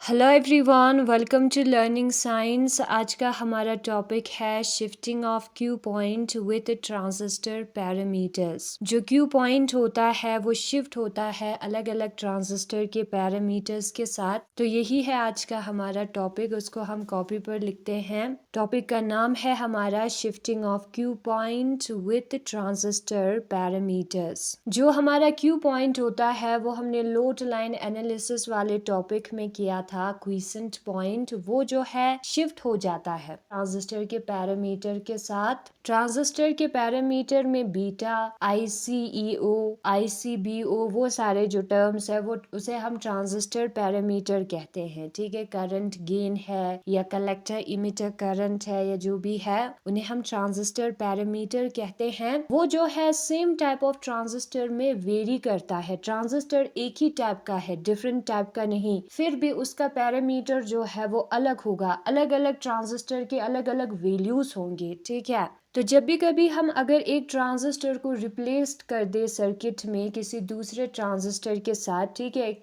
Hello everyone, welcome to learning science. आज का हमारा टॉपिक है shifting of Q point with transistor parameters. जो क्यू पॉइंट होता है वो शिफ्ट होता है अलग अलग ट्रांजिस्टर के पैरामीटर्स के साथ। तो यही है आज का हमारा टॉपिक, उसको हम कॉपी पर लिखते हैं। टॉपिक का नाम है हमारा shifting of Q point with transistor parameters. जो हमारा क्यू पॉइंट होता है वो हमने लोड लाइन एनालिसिस वाले टॉपिक में किया था। क्विसेंट पॉइंट वो जो है शिफ्ट हो जाता है ट्रांजिस्टर के पैरामीटर के साथ। ट्रांजिस्टर के पैरामीटर में बीटा, आईसीईओ, आईसीबीओ, वो सारे जो टर्म्स है वो उसे हम ट्रांजिस्टर पैरामीटर कहते हैं। ठीक है, करंट गेन है या कलेक्टर इमिटर करंट है या जो भी है उन्हें हम ट्रांजिस्टर पैरामीटर कहते हैं। वो जो है सेम टाइप ऑफ ट्रांजिस्टर में वेरी करता है। ट्रांजिस्टर एक ही टाइप का है, डिफरेंट टाइप का नहीं, फिर भी उसका पैरामीटर जो है वो अलग होगा। अलग अलग ट्रांजिस्टर के अलग अलग वैल्यूज होंगे। ठीक है, तो जब भी कभी हम अगर एक ट्रांजिस्टर को रिप्लेस कर दे सर्किट में किसी दूसरे ट्रांजिस्टर के साथ, ठीक है, एक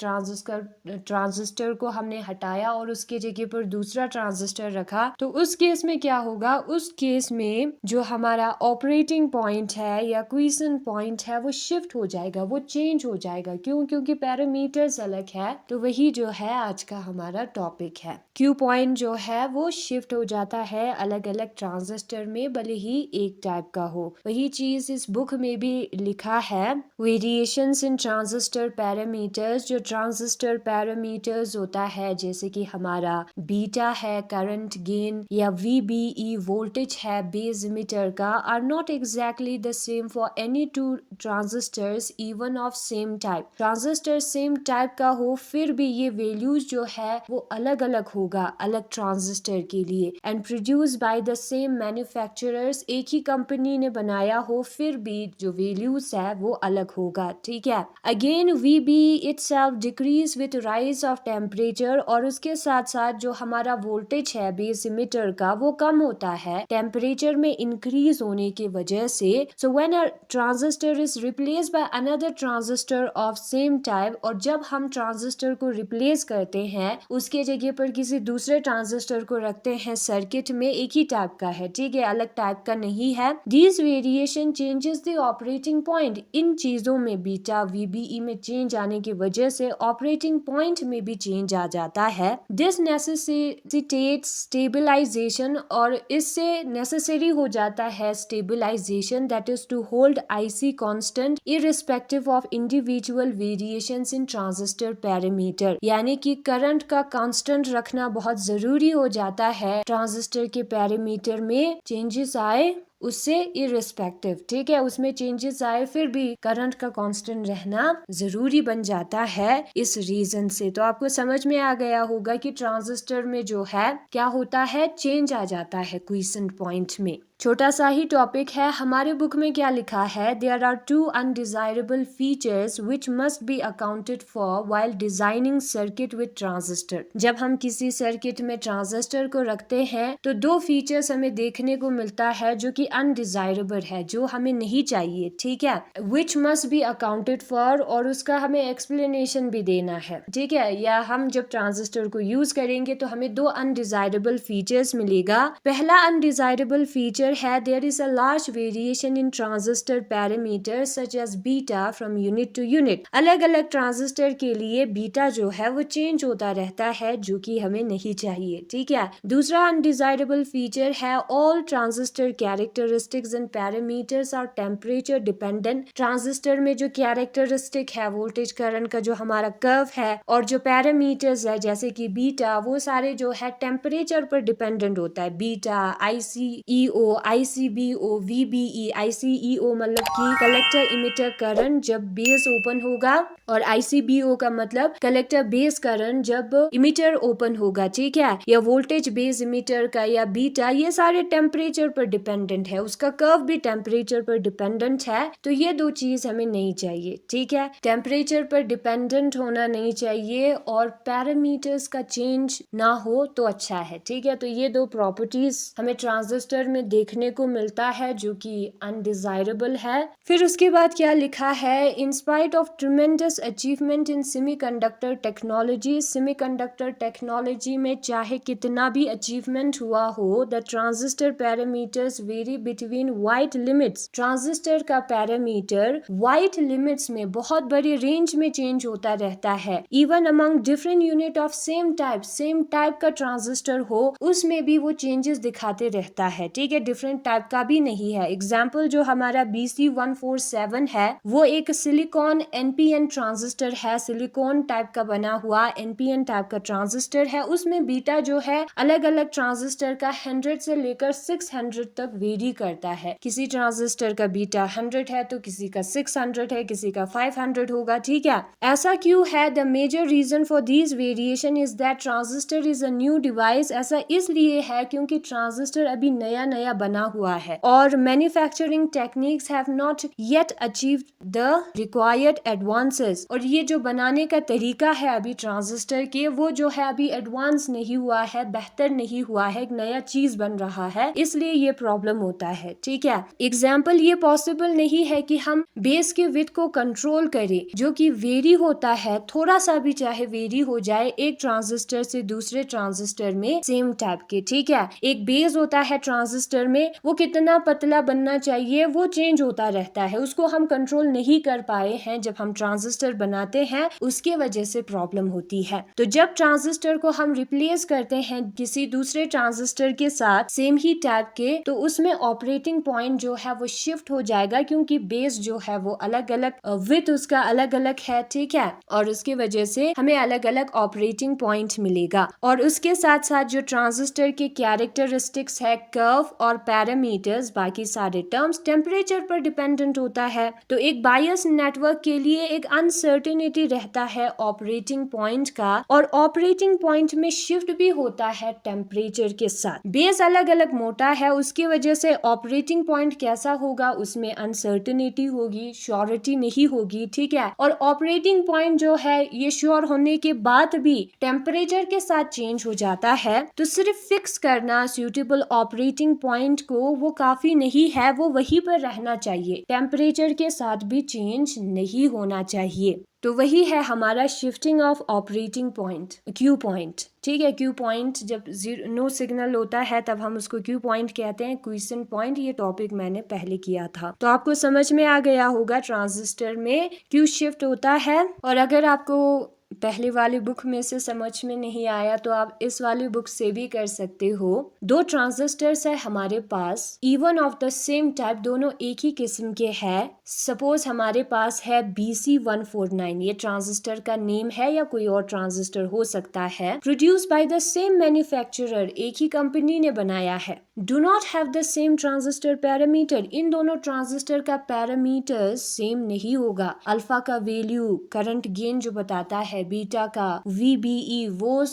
ट्रांजिस्टर को हमने हटाया और उसके जगह पर दूसरा ट्रांजिस्टर रखा, तो उस केस में क्या होगा? उस केस में जो हमारा ऑपरेटिंग पॉइंट है या क्विसेंट पॉइंट है वो शिफ्ट हो जाएगा, वो चेंज हो जाएगा। क्यों? क्योंकि पैरामीटर्स अलग है। तो वही जो है आज का हमारा टॉपिक है। क्यू पॉइंट जो है वो शिफ्ट हो जाता है अलग अलग ट्रांजिस्टर में, भले ही एक टाइप का हो। वही चीज इस बुक में भी लिखा है, वेरिएशंस इन ट्रांजिस्टर पैरामीटर्स। जो ट्रांजिस्टर पैरामीटर्स होता है जैसे कि हमारा बीटा है करंट गेन, या वीबीई वोल्टेज है बेस इमिटर का, are not exactly the same for any two transistors even of same type. Transistor same type का हो फिर भी ये वैल्यूज जो है वो अलग अलग होगा अलग ट्रांजिस्टर के लिए। And produce by the same manufacturers, एक ही कंपनी ने बनाया हो फिर भी जो वैल्यूज है वो अलग होगा। ठीक है, again VB itself decrease with rise of temperature, और उसके साथ साथ जो हमारा वोल्टेज है बेस इमिटर का वो कम होता है टेम्परेचर में इंक्रीज होने की वजह से। So when a transistor is replaced by another transistor of same type, और जब हम ट्रांजिस्टर को रिप्लेस करते हैं उसके जगह पर किसी दूसरे ट्रांजिस्टर को रखते हैं सर्किट में, एक ही टाइप का है, ठीक है, अलग टाइप का नहीं है। This variation changes the operating point. इन चीजों में बीटा वीबीई में चेंज आने की वजह से ऑपरेटिंग पॉइंट में भी चेंज आ जाता है। दिस नेसेसिटेट्स स्टेबलाइजेशन, और इससे नेसेसरी हो जाता है stabilization, that is to hold IC constant irrespective of individual variations in transistor parameter. यानी कि करंट का कांस्टेंट रखना बहुत जरूरी हो जाता है। ट्रांजिस्टर के पैरामीटर में चेंजेस आए उससे इररिस्पेक्टिव, ठीक है, उसमें चेंजेस आए फिर भी करंट का कांस्टेंट रहना जरूरी बन जाता है इस रीजन से। तो आपको समझ में आ गया होगा कि ट्रांजिस्टर में जो है क्या होता है, चेंज आ जाता है क्विसेंट पॉइंट में। छोटा सा ही टॉपिक है। हमारे बुक में क्या लिखा है? There are two undesirable features which must be accounted for while designing circuit with transistor. जब हम किसी सर्किट में ट्रांजिस्टर को रखते हैं तो दो फीचर्स हमें देखने को मिलता है जो कि अनडिजायरेबल है, जो हमें नहीं चाहिए, ठीक है, विच मस्ट बी अकाउंटेड फॉर, और उसका हमें एक्सप्लेनेशन भी देना है, ठीक है। या हम जब ट्रांजिस्टर को यूज करेंगे तो हमें दो अनडिजायरेबल फीचर्स मिलेगा। पहला अनडिजायरेबल फीचर है there is a large variation in transistor parameters such as beta from unit to unit। अलग अलग ट्रांजिस्टर के लिए बीटा जो है वो चेंज होता रहता है, जो कि हमें नहीं चाहिए, ठीक है। दूसरा अनडिजायरेबल फीचर है all transistor characteristics and parameters are temperature dependent। Transistor में जो कैरेक्टरिस्टिक है वोल्टेज करंट का, जो हमारा कर्व है, और जो पैरामीटर्स है जैसे कि बीटा, वो सारे जो है टेम्परेचर पर डिपेंडेंट होता है। बीटा, आईसीईओ, आईसीबीओ, वीबीई, आईसीईओ मतलब कि कलेक्टर इमिटर करंट जब बेस ओपन होगा, और आईसीबीओ का मतलब कलेक्टर बेस करंट जब इमिटर ओपन होगा, ठीक है। या वोल्टेज बेस इमिटर का या बीटा, ये सारे टेम्परेचर पर डिपेंडेंट डिपेंडेंट है, उसका कर्व भी टेम्परेचर पर डिपेंडेंट है। तो ये दो चीज हमें नहीं चाहिए, ठीक है। टेम्परेचर पर डिपेंडेंट होना नहीं चाहिए और पैरामीटर्स का चेंज ना हो तो अच्छा है, ठीक है। तो ये दो प्रॉपर्टीज हमें ट्रांजिस्टर में देखने को मिलता है जो कि अनडिजायरेबल है। फिर उसके बाद क्या लिखा है, in spite of tremendous achievement in semiconductor technology, semiconductor technology में चाहे कितना भी अचीवमेंट हुआ हो, the transistor parameters very between wide limits. Transistor का पैरामीटर वाइड लिमिट्स में बहुत बड़ी रेंज में चेंज होता रहता है। Even among different unit of same type का ट्रांजिस्टर हो उसमें भी वो चेंजेस दिखाते रहता है, ठीक है। डिफरेंट टाइप का भी नहीं है। एग्जाम्पल जो हमारा BC147 है वो एक सिलिकॉन NPN ट्रांजिस्टर है, सिलिकॉन टाइप का बना हुआ NPN टाइप का ट्रांजिस्टर है। उसमें बीटा जो है अलग अलग ट्रांजिस्टर का 100 से लेकर 600 तक वेरी करता है। किसी ट्रांजिस्टर का बीटा 100 है तो किसी का 600 है, किसी का 500 होगा, ठीक है। ऐसा क्यों है? The major reason for this variation is that transistor is a new device. ऐसा इसलिए है क्योंकि ट्रांजिस्टर अभी नया नया बना हुआ है और manufacturing techniques have not yet achieved the required advances. और ये जो बनाने का तरीका है अभी ट्रांजिस्टर के, वो जो है अभी एडवांस नहीं हुआ है, बेहतर नहीं हुआ है, एक नया चीज बन रहा है, इसलिए ये प्रॉब्लम होता है, ठीक है। एग्जाम्पल, ये पॉसिबल नहीं है कि हम बेस के विड्थ को कंट्रोल करें जो कि वेरी होता है, थोड़ा सा भी चाहे वेरी हो जाए एक ट्रांजिस्टर से दूसरे ट्रांजिस्टर में सेम टाइप के, ठीक है। एक बेस होता है ट्रांजिस्टर में, वो कितना पतला बनना चाहिए वो चेंज होता रहता है, उसको हम कंट्रोल नहीं कर पाए हैं जब हम ट्रांजिस्टर बनाते हैं, उसके वजह से प्रॉब्लम होती है। तो जब ट्रांजिस्टर को हम रिप्लेस करते हैं किसी दूसरे ट्रांजिस्टर के साथ सेम ही टाइप के, तो उसमें ऑपरेटिंग पॉइंट जो है वो शिफ्ट हो जाएगा क्योंकि बेस जो है वो अलग अलग विड्थ उसका अलग अलग है, ठीक है। और उसके वजह से हमें अलग अलग ऑपरेटिंग पॉइंट मिलेगा। और उसके साथ साथ जो ट्रांजिस्टर के कैरेक्टरिस्टिक्स है, कर्व और पैरामीटर्स, बाकी सारे टर्म्स टेम्परेचर पर डिपेंडेंट होता है। तो एक बायस नेटवर्क के लिए एक अनसर्टेनिटी रहता है ऑपरेटिंग पॉइंट का, और ऑपरेटिंग पॉइंट में शिफ्ट भी होता है टेम्परेचर के साथ। बेस अलग अलग मोटा है, उसकी वजह से ऑपरेटिंग पॉइंट कैसा होगा उसमें अनसर्टेनिटी होगी, श्योरिटी नहीं होगी, ठीक है। और ऑपरेटिंग पॉइंट जो है ये श्योर होने के बाद भी टेम्परेचर के साथ चेंज हो जाता है, तो सिर्फ फिक्स करना सूटेबल ऑपरेटिंग पॉइंट को वो काफी नहीं है, वो वहीं पर रहना चाहिए, टेम्परेचर के साथ भी चेंज नहीं होना चाहिए। तो वही है हमारा shifting of operating point, Q point, ठीक है। क्यू पॉइंट जब नो सिग्नल होता है तब हम उसको क्यू पॉइंट कहते हैं, क्विसेंट पॉइंट। ये टॉपिक मैंने पहले किया था, तो आपको समझ में आ गया होगा ट्रांजिस्टर में क्यू शिफ्ट होता है। और अगर आपको पहले वाली बुक में से समझ में नहीं आया तो आप इस वाली बुक से भी कर सकते हो। दो ट्रांजिस्टर्स है हमारे पास, even of the same type, दोनों एक ही किस्म के हैं। सपोज हमारे पास है BC149, ये ट्रांजिस्टर का नेम है या कोई और ट्रांजिस्टर हो सकता है, produce by the same manufacturer, एक ही कंपनी ने बनाया है। Do not have the same transistor parameter, इन दोनों ट्रांजिस्टर का पैरामीटर सेम नहीं होगा। अल्फा का वैल्यू करंट गेन जो बताता है, बीटा का VBE वो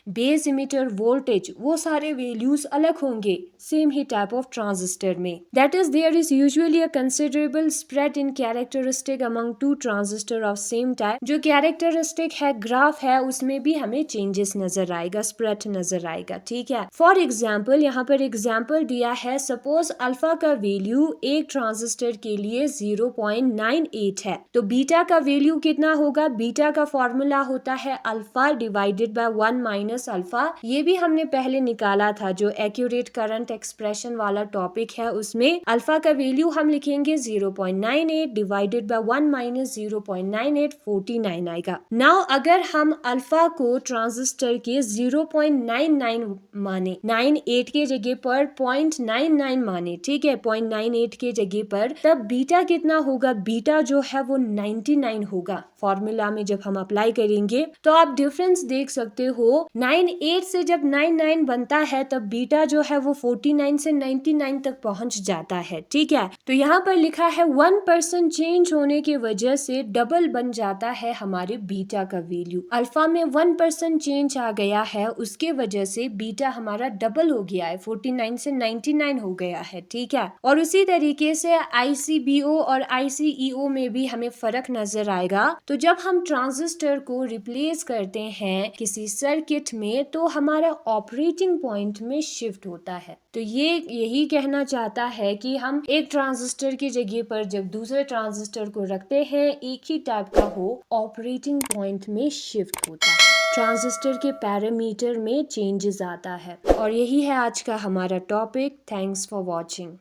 बेस इमिटर वोल्टेज, वो सारे वैल्यूज अलग होंगे सेम ही टाइप ऑफ ट्रांजिस्टर में। That is there is usually a considerable spread in characteristic among two transistor of same type. जो कैरेक्टरिस्टिक है, ग्राफ है, उसमें भी हमें चेंजेस नजर आएगा, स्प्रेड नजर आएगा, ठीक है। फॉर एग्जाम्पल, यहाँ पर एग्जाम्पल दिया है, सपोज अल्फा का वैल्यू एक ट्रांजिस्टर के लिए 0.98 है, तो बीटा का वैल्यू कितना होगा? बीटा का फॉर्मूला होता है alpha divided by 1 minus alpha. ये भी हमने पहले निकाला था, जो एक्यूरेट करंट एक्सप्रेशन वाला टॉपिक है, उसमें अल्फा का वैल्यू हम लिखेंगे 0.98 डिवाइडेड बाय 1 माइनस 0.98, 49 आएगा। नाउ अगर हम अल्फा को ट्रांजिस्टर के 0.99 माने, 98 के जगह पर 0.99 माने, ठीक है, 0.98 के जगह पर, तब बीटा कितना होगा? बीटा जो है वो 99 होगा। फॉर्मूला में जब हम अप्लाई करेंगे तो आप डिफरेंस देख सकते हो। 98 से जब 99 बनता है तब बीटा जो है वो 49 से 99 तक पहुंच जाता है। ठीक है, तो यहाँ पर लिखा है 1% चेंज होने की वजह से डबल बन जाता है हमारे बीटा का वैल्यू। अल्फा में 1% चेंज आ गया है, उसके वजह से बीटा हमारा डबल हो गया है, 49 से 99 हो गया है। ठीक है, और उसी तरीके से ICBO और ICEO में भी हमें फर्क नजर आएगा। तो जब हम ट्रांजिस्टर को रिप्लेस करते हैं किसी सर्किट में तो हमारा ऑपरेटिंग पॉइंट में शिफ्ट होता है। तो ये यही कहना चाहता है कि हम एक ट्रांजिस्टर की जगह पर जब दूसरे ट्रांजिस्टर को रखते हैं एक ही टाइप का हो, ऑपरेटिंग पॉइंट में शिफ्ट होता है, ट्रांजिस्टर के पैरामीटर में चेंजेस आता है। और यही है आज का हमारा टॉपिक। Thanks for watching.